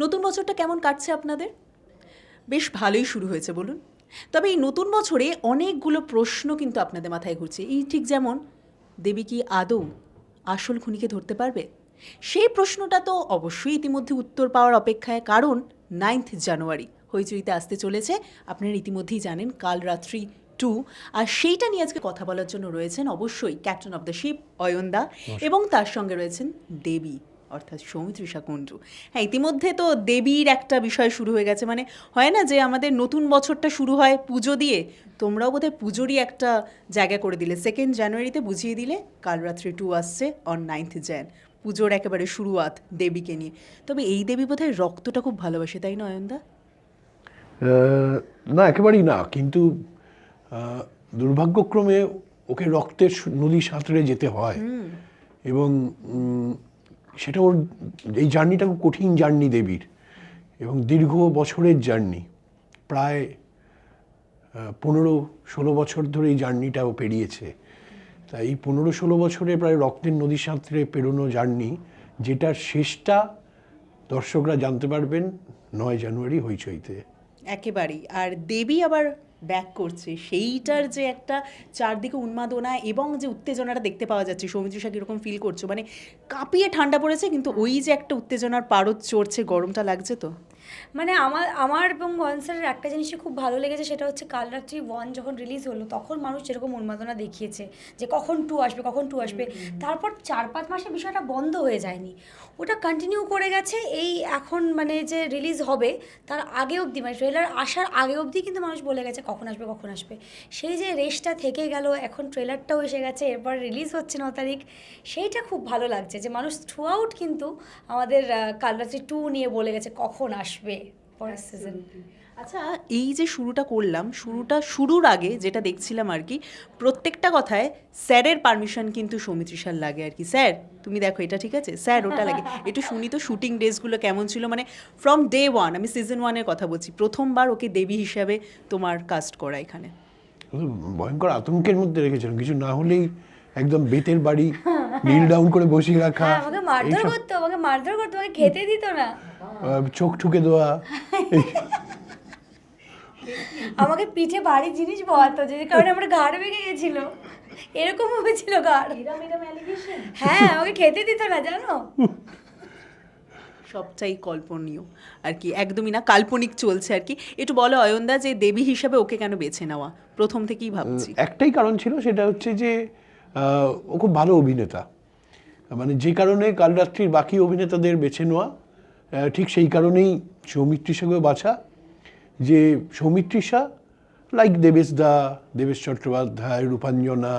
নতুন বছরটা কেমন কাটছে আপনাদের? বেশ ভালোই শুরু হয়েছে বলুন। তবে এই নতুন বছরে অনেকগুলো প্রশ্ন কিন্তু আপনাদের মাথায় ঘুরছে। এই ঠিক যেমন, দেবী কি আদৌ আসল খুনিকে ধরতে পারবে? সেই প্রশ্নটা তো অবশ্যই ইতিমধ্যে উত্তর পাওয়ার অপেক্ষায়, কারণ 9th জানুয়ারি হইচইতে আসতে চলেছে। আপনারা ইতিমধ্যেই জানেন, কাল রাত্রি 2। আর সেইটা নিয়ে আজকে কথা বলার জন্য রয়েছেন অবশ্যই ক্যাপ্টেন অফ দ্য শিপ অয়নদা, এবং তার সঙ্গে রয়েছেন দেবী অর্থাৎ সৌমিত্রিষা কুণ্ডু। হ্যাঁ, ইতিমধ্যে তো দেবীর একটা বিষয় শুরু হয়ে গেছে। মানে হয় না যে আমাদের নতুন বছরটা শুরু হয় পুজো দিয়ে, তোমরাও বোধহয় পুজোরই একটা জায়গা করে দিলে। 2nd জানুয়ারিতে বুঝিয়ে দিলে কাল রাত্রি 2 আসছে অন 9th jan, পুজোর একেবারে শুরুয়াত দেবীকে নিয়ে। তবে এই দেবী বোধহয় রক্তটা খুব ভালোবাসে, তাই না অয়নদা? না, একেবারেই না, কিন্তু দুর্ভাগ্যক্রমে ওকে রক্তের নদী সাঁতরে যেতে হয়। এবং সেটা ওর এই জার্নিটা খুব কঠিন জার্নি দেবীর, এবং দীর্ঘ বছরের জার্নি। প্রায় 15-16 বছর ধরে এই জার্নিটা ও পেরিয়েছে। তাই এই 15-16 বছরে প্রায় রক্তের নদী সাঁতরে পেরোনো জার্নি, যেটার শেষটা দর্শকরা জানতে পারবেন 9 জানুয়ারি হইচইতে। একেবারেই। আর দেবী আবার ব্যাক করছে, সেইটার যে একটা চারদিকে উন্মাদনা এবং যে উত্তেজনাটা দেখতে পাওয়া যাচ্ছে। সৌমিত্রিষা কীরকম ফিল করছো? মানে কাঁপিয়ে ঠান্ডা পড়েছে, কিন্তু ওই যে একটা উত্তেজনার পারদ চড়ছে, গরমটা লাগছে তো। মানে আমার আমার এবং ওয়ানসের একটা জিনিসই খুব ভালো লেগেছে, সেটা হচ্ছে কাল রাত্রি 1 যখন রিলিজ হলো তখন মানুষ যেরকম উন্মাদনা দেখিয়েছে যে কখন 2 আসবে, কখন 2 আসবে। তারপর 4-5 মাসে বিষয়টা বন্ধ হয়ে যায়নি, ওটা কন্টিনিউ করে গেছে। এই এখন মানে যে রিলিজ হবে তার আগে অবধি, মানে ট্রেলার আসার আগে অবধি কিন্তু মানুষ বলে গেছে কখন আসবে কখন আসবে। সেই যে রেসটা থেকে গেল, এখন ট্রেলারটাও এসে গেছে, এরপর রিলিজ হচ্ছে 9 তারিখ। সেইটা খুব ভালো লাগছে যে মানুষ থ্রু আউট কিন্তু আমাদের কাল রাত্রি 2 নিয়ে বলে গেছে কখন আসবে পরের সিজন। আচ্ছা, এই যে শুরুটা করলাম, শুরুর আগে যেটা দেখছিলাম আর কি, প্রত্যেকটা কথায় স্যারের পারমিশন কিন্তু সৌমিত্রিষার লাগে আর কি। স্যার তুমি দেখো এটা ঠিক আছে, স্যার ওটা লাগে। একটু শুনি তো শুটিং ডেজগুলো কেমন ছিল, মানে ফ্রম ডে 1, আমি সিজন 1-এর কথা বলছি, প্রথমবার ওকে দেবী হিসাবে তোমার কাস্ট করা এখানে। ভয়ঙ্কর আতঙ্কের মধ্যে রেখেছিলাম, কিছু না হলেই একদম বেতের বাড়ি, নীল ডাউন করে বসিয়ে রাখা, হ্যাঁ, আমাকে মারধর করতো, আমাকে খেতে দিত না, চোখ ঠুকে দেওয়া। আমাকে পিঠে ভারী জিনিস বয়াতো, যে কারণে আমার ঘাড় ভেঙে গেছিল, এরকম হয়েছিল ঘাড়। হ্যাঁ, আমাকে খেতে দিত না জানো। সবটাই কল্পনীয় আর কি, একদমই না কাল্পনিক চলছে আর কি। একটু বলো অয়নদা, যে দেবী হিসাবে ওকে কেন বেছে নেওয়া? প্রথম থেকেই ভাবছি একটাই কারণ ছিল, সেটা হচ্ছে যে ও খুব ভালো অভিনেতা। মানে যে কারণে কাল রাত্রির বাকি অভিনেতাদের বেছে নেওয়া, ঠিক সেই কারণেই সৌমিত্রিষাকেও বাছা। যে সৌমিত্রিষা লাইক দেবেশ চট্টোপাধ্যায়, রূপাঞ্জনা,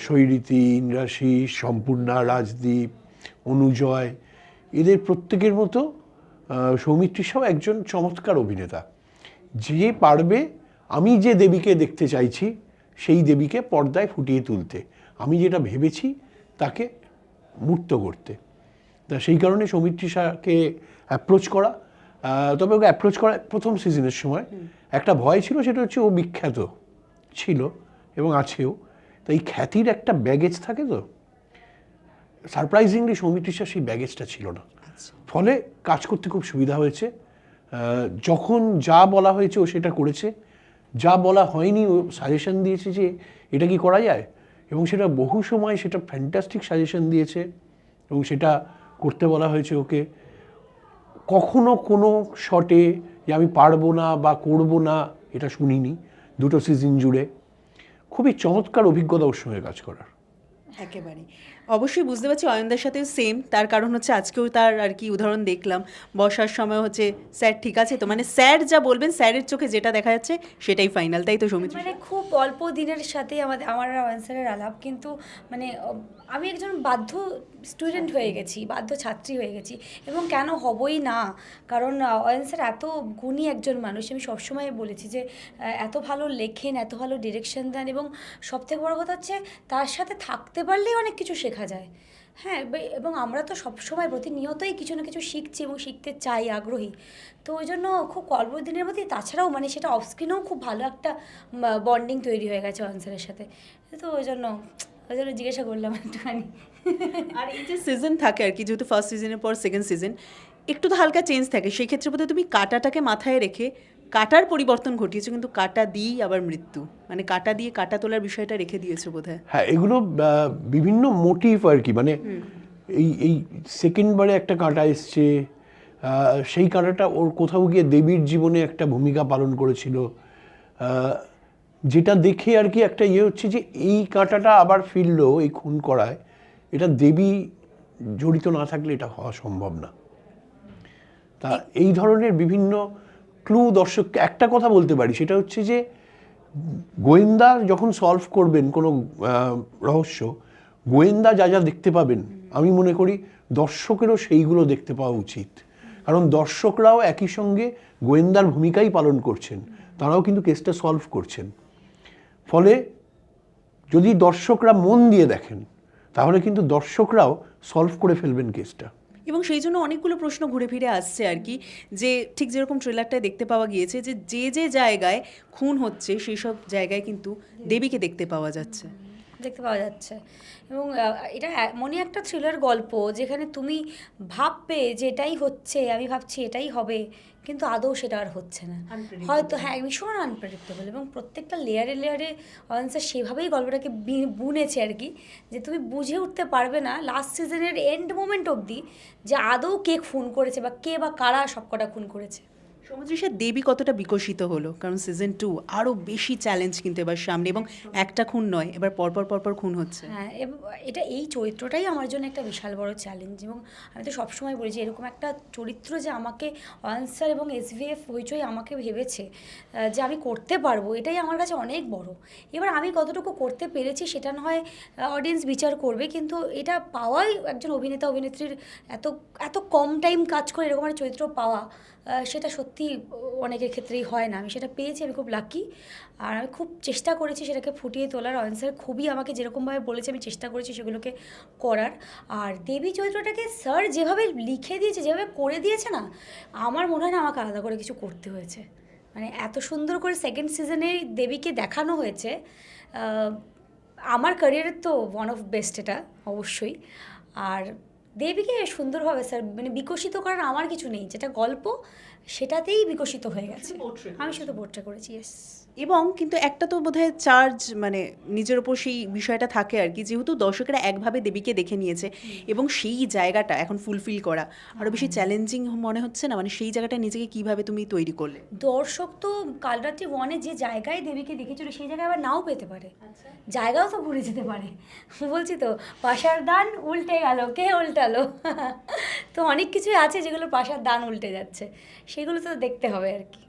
শৈরীতি, ইন্দ্রাশিস, সম্পূর্ণা, রাজদীপ, অনুজয়, এদের প্রত্যেকের মতো সৌমিত্রিষাও একজন চমৎকার অভিনেতা, যে পারবে আমি যে দেবীকে দেখতে চাইছি সেই দেবীকে পর্দায় ফুটিয়ে তুলতে, আমি যেটা ভেবেছি তাকে মূর্ত করতে। তা সেই কারণে সৌমিত্রিষাকে অ্যাপ্রোচ করা। তবে ওকে অ্যাপ্রোচ করা প্রথম সিজনের সময় একটা ভয় ছিল, সেটা হচ্ছে ও বিখ্যাত ছিল এবং আছেও, তাই খ্যাতির একটা ব্যাগেজ থাকে। তো সারপ্রাইজিংলি সৌমিত্রিষা সেই ব্যাগেজটা ছিল না, ফলে কাজ করতে খুব সুবিধা হয়েছে। যখন যা বলা হয়েছে ও সেটা করেছে, যা বলা হয়নি ও সাজেশন দিয়েছে যে এটা কি করা যায়, এবং সেটা বহু সময় সেটা ফ্যান্টাস্টিক সাজেশন দিয়েছে, এবং সেটা করতে বলা হয়েছে ওকে। কখনো কোনো শটে যে আমি পারবো না বা করবো না এটা শুনিনি, দুটো সিজন জুড়ে। খুবই চমৎকার অভিজ্ঞতা ওর সঙ্গে কাজ করার। একেবারে। অবশ্যই বুঝতে পারছি অয়নদার সাথেও সেম, তার কারণ হচ্ছে আজকেও তার আর কি উদাহরণ দেখলাম, বসার সময় হচ্ছে স্যার ঠিক আছে তো, মানে স্যার যা বলবেন, স্যারের চোখে যেটা দেখা যাচ্ছে সেটাই ফাইনাল, তাই তো সৌমিত্রিষা? মানে খুব অল্প দিনের সাথে আমার অ্যান্সারের আলাপ, কিন্তু মানে আমি একজন বাধ্য স্টুডেন্ট হয়ে গেছি, বাধ্য ছাত্রী হয়ে গেছি, এবং কেন হবই না, কারণ অয়নস্যার এত গুণী একজন মানুষ। আমি সবসময় বলেছি যে এত ভালো লেখেন, এত ভালো ডিরেকশন দেন, এবং সবথেকে বড় কথা হচ্ছে তার সাথে থাকতে পারলেই অনেক কিছু শেখা যায়। হ্যাঁ, এবং আমরা তো সবসময় প্রতিনিয়তই কিছু না কিছু শিখছি এবং শিখতে চাই, আগ্রহী। তো ওই জন্য খুব অল্প দিনের মধ্যেই, তাছাড়াও মানে সেটা অফস্ক্রিনেও খুব ভালো একটা বন্ডিং তৈরি হয়ে গেছে অনসারের সাথে। তো ওই জন্য জিজ্ঞাসা করলাম একটুখানি। আর এই যে সিজন থাকে আর কি, যেহেতু ফার্স্ট সিজনের পর সেকেন্ড সিজন, একটু তো হালকা চেঞ্জ থাকে, সেই ক্ষেত্রে বোধহয় তুমি কাঁটাটাকে মাথায় রেখে কাঁটার পরিবর্তন ঘটিয়েছো, কিন্তু কাঁটা দিয়েই আবার মৃত্যু, মানে কাঁটা দিয়ে কাঁটা তোলার বিষয়টা রেখে দিয়েছো বোধহয়। হ্যাঁ, এগুলো বিভিন্ন মোটিভ আর কি, মানে এই সেকেন্ডবারে একটা কাঁটা এসছে, সেই কাঁটাটা ওর কোথাও গিয়ে দেবীর জীবনে একটা ভূমিকা পালন করেছিল, যেটা দেখে আর কি একটা ইয়ে হচ্ছে যে এই কাঁটাটা আবার ফিরলো এই খুন করায়, এটা দেবী জড়িত না থাকলে এটা হওয়া সম্ভব না। তা এই ধরনের বিভিন্ন ক্লু দর্শককে একটা কথা বলতে পারি, সেটা হচ্ছে যে গোয়েন্দা যখন সলভ করবেন কোনো রহস্য, গোয়েন্দা যা যা দেখতে পাবেন আমি মনে করি দর্শকেরও সেইগুলো দেখতে পাওয়া উচিত, কারণ দর্শকরাও একই সঙ্গে গোয়েন্দার ভূমিকাই পালন করছেন, তারাও কিন্তু কেসটা সলভ করছেন। ফলে যদি দর্শকরা মন দিয়ে দেখেন তাহলে কিন্তু দর্শকরাও সলভ করে ফেলবেন কেসটা। এবং সেই জন্য অনেকগুলো প্রশ্ন ঘুরে ফিরে আসছে আর কি, যে ঠিক যেরকম ট্রেলারটায় দেখতে পাওয়া গিয়েছে যে যে যে জায়গায় খুন হচ্ছে সেই সব জায়গায় কিন্তু দেবীকে দেখতে পাওয়া যাচ্ছে। এবং এটা এমনই একটা থ্রিলার গল্প যেখানে তুমি ভাববে যে এটাই হচ্ছে, আমি ভাবছি এটাই হবে, কিন্তু আদৌ সেটা আর হচ্ছে না, হয়তো হ্যাঁ ভীষণ আনপ্রেডিক্টেবল। এবং প্রত্যেকটা লেয়ারে লেয়ারে অয়েন্সার সেভাবেই গল্পটাকে বুনেছে আর কি, যে তুমি বুঝে উঠতে পারবে না লাস্ট সিজনের এন্ড মোমেন্ট অবধি যে আদৌ কে খুন করেছে বা কে বা কারা সবকটা খুন করেছে। সৌমিত্রিষা, দেবী কতটা বিকশিত হলো, কারণ সিজন 2 আরও বেশি চ্যালেঞ্জ কিন্তু এবার সামনে, এবং একটা খুন নয়, এবার পরপর খুন হচ্ছে। হ্যাঁ, এবং এটা এই চরিত্রটাই আমার জন্য একটা বিশাল বড় চ্যালেঞ্জ। এবং আমি তো সবসময় বলি যে এরকম একটা চরিত্র যে আমাকে অয়েন্সার এবং SVF হইচই আমাকে ভেবেছে যে আমি করতে পারবো, এটাই আমার কাছে অনেক বড়। এবার আমি কতটুকু করতে পেরেছি সেটা না হয় অডিয়েন্স বিচার করবে, কিন্তু এটা পাওয়াই একজন অভিনেতা অভিনেত্রীর এত এত কম টাইম কাজ করে এরকম একটা চরিত্র পাওয়া, সেটা সত্যি অনেকের ক্ষেত্রেই হয় না। আমি সেটা পেয়েছি, আমি খুব লাকি। আর আমি খুব চেষ্টা করেছি সেটাকে ফুটিয়ে তোলার। অয়েন্সার খুবই আমাকে যেরকমভাবে বলেছে আমি চেষ্টা করেছি সেগুলোকে করার। আর দেবী চরিত্রটাকে স্যার যেভাবে লিখে দিয়েছে, যেভাবে করে দিয়েছে না, আমার মনে হয় না আমাকে আলাদা করে কিছু করতে হয়েছে। মানে এত সুন্দর করে সেকেন্ড সিজনে দেবীকে দেখানো হয়েছে, আমার ক্যারিয়ারের তো ওয়ান অফ বেস্ট এটা অবশ্যই। আর দেবীকে সুন্দরভাবে স্যার মানে বিকশিত করার আমার কিছু নেই, যেটা গল্প সেটাতেই বিকশিত হয়ে গেছে। আমি শুধু পোর্ট্রে করেছি, ইয়েস। এবং কিন্তু একটা তো বোধহয় চার্জ, মানে নিজের ওপর সেই বিষয়টা থাকে আর কি, যেহেতু দর্শকেরা একভাবে দেবীকে দেখে নিয়েছে এবং সেই জায়গাটা এখন ফুলফিল করা আরও বেশি চ্যালেঞ্জিং মনে হচ্ছে না, মানে সেই জায়গাটা নিজেকে কিভাবে তুমি তৈরি করলে? দর্শক তো কাল রাত্রি 1-এ যে জায়গায় দেবীকে দেখেছিল সেই জায়গায় আবার নাও পেতে পারে, জায়গাও তো ঘুরে যেতে পারে। বলছি তো, পাশার দান উল্টে গেল, কে উল্টালো? তো অনেক কিছুই আছে যেগুলো পাশার দান উল্টে যাচ্ছে, সেগুলো তো দেখতে হবে আর কি।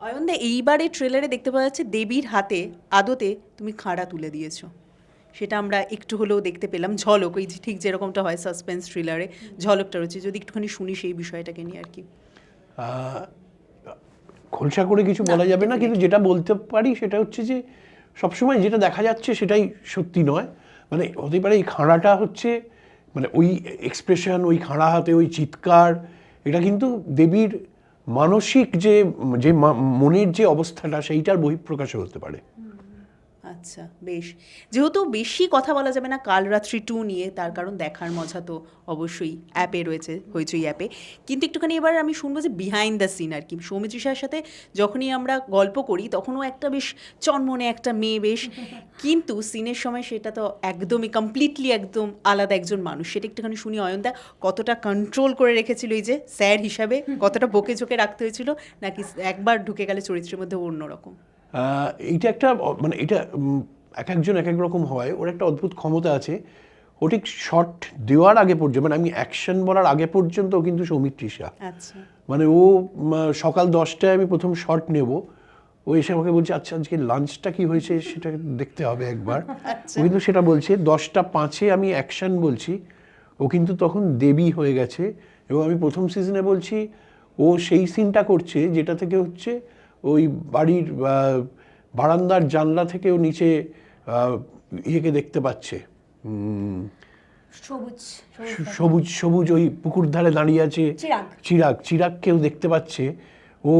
অয়নদা, এইবারে ট্রেলারে দেখতে পাওয়া যাচ্ছে দেবীর হাতে আদতে তুমি খাড়া তুলে দিয়েছো, সেটা আমরা একটু হলেও দেখতে পেলাম, ঝলক, ওই যে ঠিক যেরকমটা হয় সাসপেন্স থ্রিলারে ঝলকটা রয়েছে, যদি একটুখানি শুনি সেই বিষয়টাকে নিয়ে আর কি। খোলসা করে কিছু বলা যাবে না, কিন্তু যেটা বলতে পারি সেটা হচ্ছে যে সবসময় যেটা দেখা যাচ্ছে সেটাই সত্যি নয়। মানে হতে পারে এই খাঁড়াটা হচ্ছে মানে ওই এক্সপ্রেশন, ওই খাঁড়া হাতে ওই চিৎকার, এটা কিন্তু দেবীর মানসিক যে যে মনের যে অবস্থাটা সেইটার বহিঃপ্রকাশও হতে পারে। আচ্ছা, বেশ। যেহেতু বেশি কথা বলা যাবে না কালরাত্রি 2 নিয়ে, তার কারণ দেখার মজা তো অবশ্যই অ্যাপে রয়েছে, হইচই অ্যাপে। কিন্তু একটুখানি এবার আমি শুনবো যে বিহাইন্ড দ্য সিন আর কি। সৌমিত্রিষার সাথে যখনই আমরা গল্প করি তখনও একটা বেশ চনমনে একটা মেয়ে বেশ, কিন্তু সিনের সময় সেটা তো একদমই কমপ্লিটলি একদম আলাদা একজন মানুষ। সেটা একটুখানি শুনি অয়নদা, কতটা কন্ট্রোল করে রেখেছিল এই যে স্যার হিসাবে, কতটা বকে ঝোঁকে রাখতে হয়েছিল, নাকি একবার ঢুকে গেলে চরিত্রের মধ্যে অন্যরকম? এইটা একটা মানে এটা এক একজন এক এক রকম হয়, ওর একটা অদ্ভুত ক্ষমতা আছে। ও ঠিক শর্ট দেওয়ার আগে পর্যন্ত, মানে আমি অ্যাকশন বলার আগে পর্যন্ত কিন্তু সৌমিত্রিষা। আচ্ছা, মানে ও সকাল 10টায় আমি প্রথম শর্ট নেব, ও এসে আমাকে বলছে আচ্ছা আজকে লাঞ্চটা কি হয়েছে সেটা দেখতে হবে একবার। ও কিন্তু সেটা বলছে 10:05 আমি অ্যাকশন বলছি, ও কিন্তু তখন দেবী হয়ে গেছে। এবং আমি প্রথম সিজনে বলছি ও সেই সিনটা করছে যেটা থেকে হচ্ছে ওই বাড়ির বারান্দার জানলা থেকে ও নিচে ইয়েকে দেখতে পাচ্ছে, সবুজ সবুজ সবুজ ওই পুকুর ধারে দাঁড়িয়ে আছে চিরাগকেও দেখতে পাচ্ছে, ও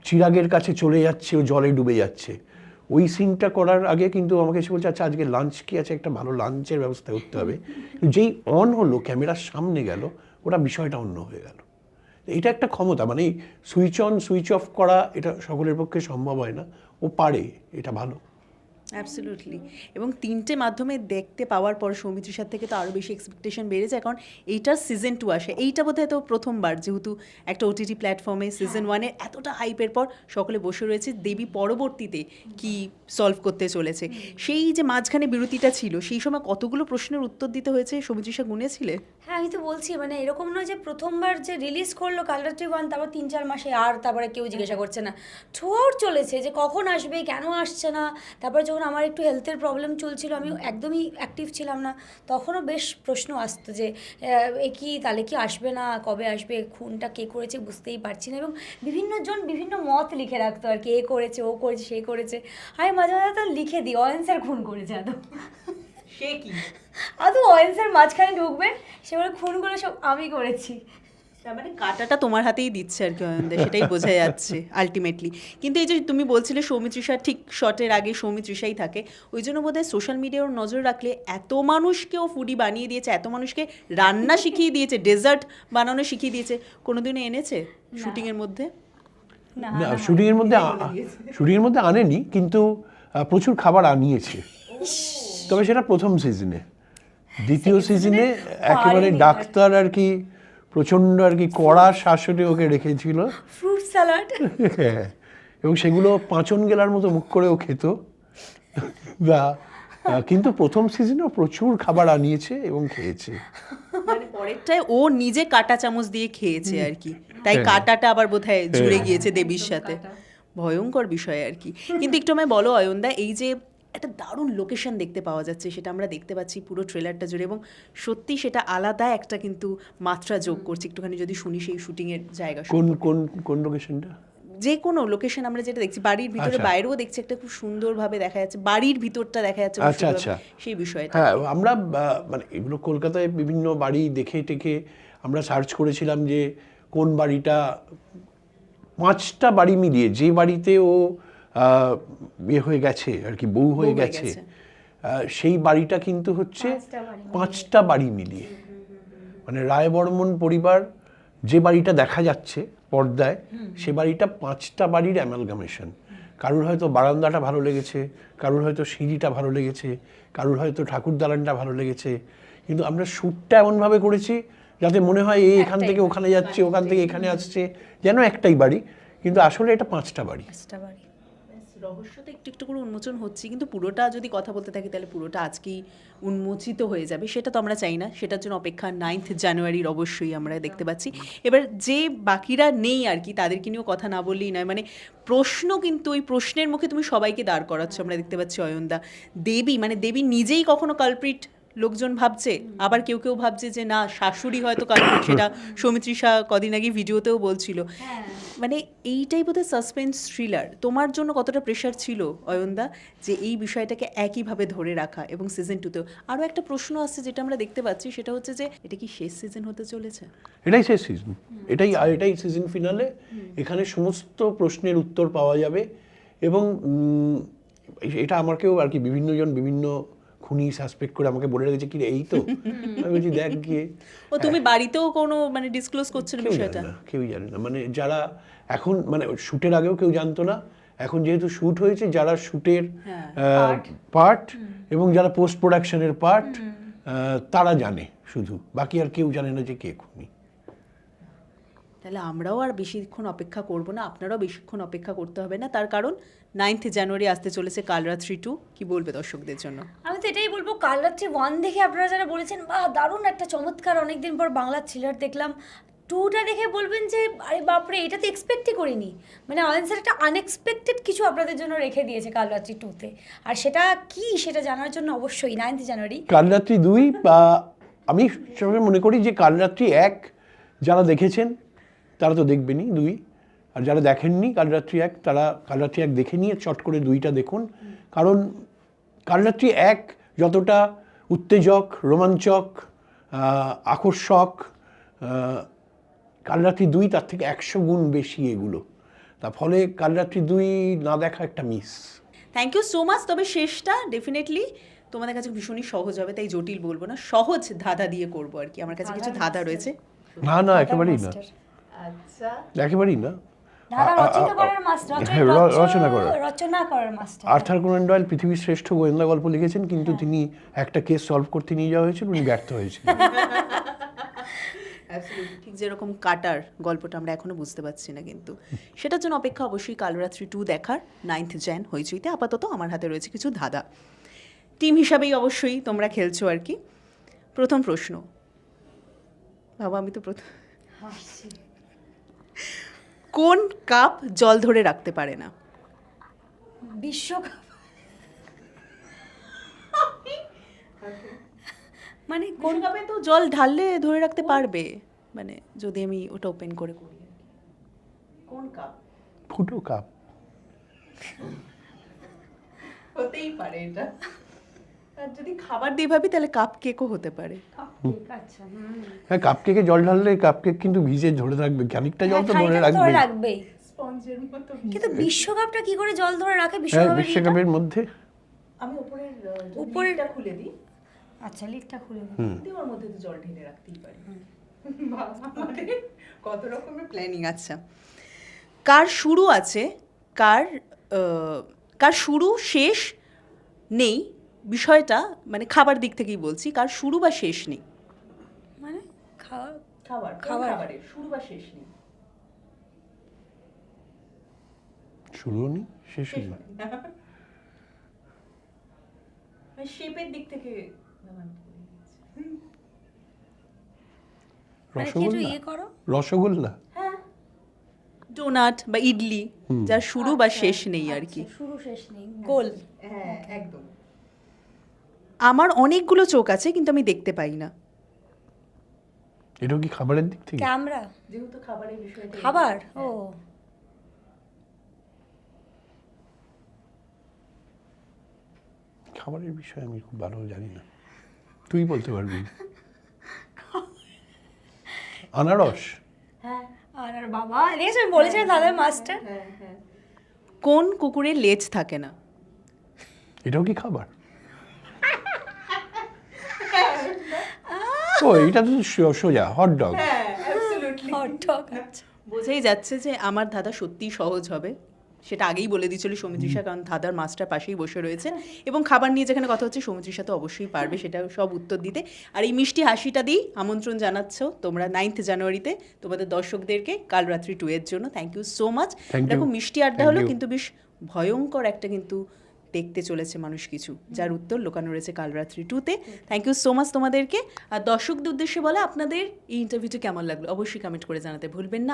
চিরাগের কাছে চলে যাচ্ছে, ও জলে ডুবে যাচ্ছে। ওই সিনটা করার আগে কিন্তু আমাকে এসে বলছে আচ্ছা আজকে লাঞ্চ কি আছে, একটা ভালো লাঞ্চের ব্যবস্থা করতে হবে। যেই অন হলো, ক্যামেরার সামনে গেল, ওটা বিষয়টা অন্য হয়ে গেল। এটা একটা ক্ষমতা, মানে সুইচ অন সুইচ অফ করা এটা সকলের পক্ষে সম্ভব হয় না, ও পারে, এটা ভালো। অ্যাবসলিউটলি। এবং 3টে মাধ্যমে দেখতে পাওয়ার পর সৌমিত্রিষার থেকে তো আরও বেশি এক্সপেকটেশন বেড়ে যায়, কারণ এইটার সিজন 2 আসে। এইটা বোধহয় তো প্রথমবার, যেহেতু একটা ওটিটি প্ল্যাটফর্মে সিজন 1-এ এতটা হাইপের পর সকলে বসে রয়েছে দেবী পরবর্তীতে কি সলভ করতে চলেছে। সেই যে মাঝখানে বিরতিটা ছিল, সেই সময় কতগুলো প্রশ্নের উত্তর দিতে হয়েছে, সৌমিত্রিষা গুনেছিলে? হ্যাঁ, আমি তো বলছি মানে এরকম নয় যে প্রথমবার যে রিলিজ করলো কালরাত্রি 1 তারপর 3-4 মাসে আর তারপরে কেউ জিজ্ঞাসা করছে না, থ্রু আউট চলেছে যে কখন আসবে, কেন আসছে না। তারপরে যখন আমার একটু হেলথের প্রবলেম চলছিল, আমি একদমই অ্যাক্টিভ ছিলাম না, তখনও বেশ প্রশ্ন আসতো যে এ কি তাহলে কি আসবে না, কবে আসবে, খুনটা কে করেছে বুঝতেই পারছি না। এবং বিভিন্ন জন বিভিন্ন মত লিখে রাখতো আর কি, এ করেছে, ও করেছে, সে করেছে। আমি মাঝে মাঝে তো লিখে দিই অয়ন স্যার খুন করেছে আদৌ। সে কি আদৌ অয়ন স্যার মাঝখানে ঢুকবে, সেগুলো খুনগুলো সব আমি করেছি। তার মানে কাঁটাটা তোমার হাতেই দিচ্ছে আর কি অয়নদা, সেটাই বোঝা যাচ্ছে আলটিমেটলি। কিন্তু এই যে তুমি বলছিলে সৌমিত্রিষা ঠিক শটের আগে সৌমিত্রিষাই থাকে, ওই জন্য বোধহয় সোশ্যাল মিডিয়ার নজর রাখলে এত মানুষকেও ফুডি বানিয়ে দিয়েছে, এত মানুষকে রান্না শিখিয়ে দিয়েছে, ডেজার্ট বানানো শিখিয়ে দিয়েছে। কোনোদিনও এনেছে শুটিংয়ের মধ্যে? না না, শুটিংয়ের মধ্যে আনেনি, কিন্তু প্রচুর খাবার আনিয়েছে, তবে সেটা প্রথম সিজনে। দ্বিতীয় সিজনে একেবারে ডাক্তার আর কি প্রচণ্ড আর কি কড়া শাসনে ওকে রেখেছিল, ফ্রুট স্যালাড। হ্যাঁ, এবং সেগুলো পাঁচন গেলার মতো মুখ করেও খেত বা কিন্তু প্রথম সিজনেও প্রচুর খাবার আনিয়েছে এবং খেয়েছে। মানে পরেরটায় ও নিজে কাঁটা চামচ দিয়ে খেয়েছে আর কি, তাই হ্যাঁ। কাঁটাটা আবার বোধহয় জুড়ে গিয়েছে দেবীর সাথে। ভয়ঙ্কর বিষয় আর কি। কিন্তু একটু আমায় বলো অয়নদা, এই যে একটা দারুণ লোকেশন দেখতে পাওয়া যাচ্ছে, সেটা আমরা দেখতে পাচ্ছি পুরো ট্রেলারটা জুড়ে, এবং সত্যি সেটা আলাদা একটা কিন্তু মাত্রা যোগ করছে। একটুখানি যদি শুনি সেই শুটিংয়ের জায়গা কোন সম্পর্কে। কোন কোন লোকেশনটা? যে কোনো লোকেশন আমরা যেটা দেখছি, বাড়ির ভিতরে আচ্ছা। বাইরেও দেখছি একটা খুব সুন্দরভাবে দেখা যাচ্ছে, বাড়ির ভিতরটা দেখা যাচ্ছে খুব আচ্ছা, সুন্দরভাবে। আচ্ছা। সেই বিষয়টা হ্যাঁ, আমরা মানে এগুলো কলকাতায় বিভিন্ন বাড়ি দেখে টেকে আমরা সার্চ করেছিলাম যে কোন বাড়িটা, 5টা বাড়ি মিলিয়ে যে বাড়িতে ও বিয়ে হয়ে গেছে আর কি, বউ হয়ে গেছে, সেই বাড়িটা কিন্তু হচ্ছে 5টা বাড়ি মিলিয়ে, মানে রায় বর্মন পরিবার যে বাড়িটা দেখা যাচ্ছে পর্দায়, সে বাড়িটা 5টা বাড়ির অ্যামালগামেশন। কারুর হয়তো বারান্দাটা ভালো লেগেছে, কারুর হয়তো সিঁড়িটা ভালো লেগেছে, কারুর হয়তো ঠাকুর দালানটা ভালো লেগেছে, কিন্তু আমরা শ্যুটটা এমনভাবে করেছি যাতে মনে হয় এই এখান থেকে ওখানে যাচ্ছে, ওখান থেকে এখানে আসছে, যেন একটাই বাড়ি, কিন্তু আসলে এটা 5টা বাড়ি। রহস্যটা একটু একটু করে উন্মোচন হচ্ছে, কিন্তু পুরোটা যদি কথা বলতে থাকি তাহলে পুরোটা আজকেই উন্মোচিত হয়ে যাবে, সেটা তো আমরা চাই না। সেটার জন্য অপেক্ষা 9th জানুয়ারির অবশ্যই আমরা দেখতে পাচ্ছি। এবার যে বাকিরা নেই আর কি, তাদেরকে নিয়েও কথা না বললেই নয়। মানে প্রশ্ন, কিন্তু ওই প্রশ্নের মুখে তুমি সবাইকে দাঁড় করাচ্ছ, আমরা দেখতে পাচ্ছি অয়নদা। দেবী, মানে দেবী নিজেই কখনো কালপ্রিট লোকজন ভাবছে, আবার কেউ কেউ ভাবছে যে না শাশুড়ি হয়তো কালপ্রিট, সেটা সৌমিত্রিষা কদিন আগে ভিডিওতেও বলছিল। মানে এইটাই বোধহয় সাসপেন্স থ্রিলার। তোমার জন্য কতটা প্রেশার ছিল অয়নদা যে এই বিষয়টাকে একইভাবে ধরে রাখা? এবং সিজন 2তেও আরও একটা প্রশ্ন আসছে যেটা আমরা দেখতে পাচ্ছি, সেটা হচ্ছে যে এটা কি শেষ সিজন হতে চলেছে? এটাই শেষ সিজন, এটাই সিজন ফিনালে। এখানে সমস্ত প্রশ্নের উত্তর পাওয়া যাবে, এবং এটা আমাকেও আর কি বিভিন্নজন বিভিন্ন খুনি সাসপেক্ট করে আমাকে বলে রেখেছে, কি রে এই তো, আমি বলছি দেখ গিয়ে। ও তুমি বাড়িতেও কোনো মানে ডিসক্লোজ করছো না বিষয়টা? কেউই জানে না, মানে যারা এখন, মানে শুটের আগেও কেউ জানতো না, এখন যেহেতু শুট হয়েছে, যারা শুটের পার্ট এবং যারা পোস্ট প্রোডাকশনের পার্ট, তারা জানে শুধু, বাকি আর কেউ জানে না যে কে খুনি। তাহলে আমরাও আর বেশিক্ষণ অপেক্ষা করব না, আপনারাও বেশিক্ষণ অপেক্ষা করতে হবে না, তার কারণ 9th জানুয়ারি আসতে চলেছে কালরাত্রি 2। কি বলবে দর্শকদের জন্য? আমি তো এটাই বলবো, কালরাত্রি 1 দেখে আপনারা যারা বলেছেন বাহ দারুণ একটা চমৎকার, অনেকদিন পর বাংলা থ্রিলার দেখলাম, 2টা দেখে বলবেন যে আরে বাপরে, এটা তো এক্সপেক্টই করিনি। মানে অয়ন স্যার একটা আনএক্সপেক্টেড কিছু আপনাদের জন্য রেখে দিয়েছে কালরাত্রি 2তে, আর সেটা কি সেটা জানার জন্য অবশ্যই 9th জানুয়ারি কালরাত্রি 2, আমি সবসময় মনে করি যে কালরাত্রি 1 যারা দেখেছেন তারা তো দেখবেনই 2, আর যারা দেখেননি কালরাত্রি 1, তারা কালরাত্রি 1 দেখে নিয়ে চট করে 2টা দেখুন। কারণ কালরাত্রি 1 যতটা উত্তেজক, রোমাঞ্চক, আকর্ষক, কালরাত্রি 2 তার থেকে 100 গুণ বেশি এগুলো। তার ফলে কালরাত্রি 2 না দেখা একটা miss. Thank you so much. তবে শেষটা ডেফিনেটলি তোমাদের কাছে ভীষণই সহজ হবে, তাই জটিল বলবো না, সহজ ধাঁধা দিয়ে করবো আর কি। আমার কাছে কিছু ধাঁধা রয়েছে। না, একেবারেই না। আচ্ছা, একেবারেই না। দাদা রচনা করার মাস্টার, হ্যাঁ, রচনা করার। রচনা করার মাস্টার। আর্থার কোনান ডয়েল পৃথিবীর শ্রেষ্ঠ গোয়েন্দা গল্প লিখেছেন, কিন্তু তিনি একটা কেস সলভ করতে নিয়ে যাওয়া হয়েছিল, উনি ব্যর্থ হয়েছিলেন। Absolutely, ঠিক যেরকম কাটার গল্পটা আমরা এখনো বুঝতে পারছি না, কিন্তু সেটার জন্য অপেক্ষা অবশ্যই কালরাত্রি 2 দেখার 9th jan হইচইতে। আপাতত আমার হাতে রয়েছে কিছু ধাঁধা, টিম হিসাবেই অবশ্যই তোমরা খেলছো আর কি। প্রথম প্রশ্ন, বাবা আমি তো প্রথম, হাসি। কোন কাপ জল ধরে রাখতে পারে না? বিশ্বকাপ। মানে কোন কাপে তো জল ঢাললে ধরে রাখতে পারবে, মানে যদি আমি ওটা ওপেন করে করি আর কি। কোন কাপ? ফুটো কাপ। হতেই পারে এটা। আর যদি খাবার দিয়ে ভাবি তাহলে কাপ কেকও হতে পারে। আচ্ছা, হ্যাঁ, কাপ কেকে জল ঢাললে কাপ কেক কিন্তু ভিজে ধরে রাখবে, খানিকটা জল তো ধরে রাখবে। রাখবেই। স্পঞ্জের মতো। কিন্তু বিশ্বকাপটা কি করে জল ধরে রাখে? হ্যাঁ, বিশ্বকাপের বিশ্বকাপের মধ্যে আমি উপরের উপরেরটা খুলে দিই, আচ্ছা লিডটা খুলে দিই। দিয়ে ওর মধ্যে তো জল ঢেলে রাখতেই পারি। আমাদের কত রকমের প্ল্যানিং। আচ্ছা, কার শুরু আছে, কার শুরু শেষ নেই, বিষয়টা মানে খাবার দিক থেকেই বলছি, কার শুরু বা শেষ নেই। মানে খাওয়া খাবারের শুরু বা শেষ নেই। শুরুও নেই শেষও নেই। শেপের দিক থেকে মানে কি একটু রসগোল্লা। ইয়ে করো। রসগোল্লা। ডোনাট বা ইডলি, যার শুরু বা শেষ নেই আর কি। আচ্ছা, শুরু শেষ নেই, গোল। হ্যাঁ, একদম। আমার অনেকগুলো চোখ আছে কিন্তু আমি দেখতে পাই না। এটাও কি খাবারের দিক থেকে? ক্যামেরা। যেহেতু খাবারের বিষয়টা, খাবার, ও খাবারের বিষয়ে আমি খুব ভালো জানি না, তুই বলতে পারবি। আনারস। হ্যাঁ আর বাবা দেখেছো আমি বলেছিলাম দাদার মাস্টার। হ্যাঁ হ্যাঁ। কোন কুকুরের লেজ থাকে না? এটাও কি খাবার? ও, এটা তো সোজা হট ডগ। হটডগ। আচ্ছা, বোঝাই যাচ্ছে যে আমার ধাঁধা সত্যিই সহজ হবে, সেটা আগেই বলে দিয়েছিল সৌমিত্রিষা, কারণ ধাঁধার মাস্টার পাশেই বসে রয়েছেন এবং খাবার নিয়ে যেখানে কথা হচ্ছে সৌমিত্রিষা তো অবশ্যই পারবে সেটা সব উত্তর দিতে। আর এই মিষ্টি হাসিটা দিই আমন্ত্রণ জানাচ্ছ তোমরা 9th জানুয়ারিতে তোমাদের দর্শকদেরকে কালরাত্রি 2 এর জন্য। Thank you so much. Thank you. এরকম মিষ্টি আড্ডা Thank হলো, you. কিন্তু বেশ ভয়ঙ্কর একটা কিন্তু দেখতে চলেছে মানুষ কিছু, যার উত্তর লুকানো রয়েছে কালরাত্রি 2-তে। থ্যাংক ইউ সো মাচ তোমাদেরকে। আর দর্শকদের উদ্দেশ্যে বলে আপনাদের এই ইন্টারভিউটি কেমন লাগলো অবশ্যই কমেন্ট করে জানাতে ভুলবেন না।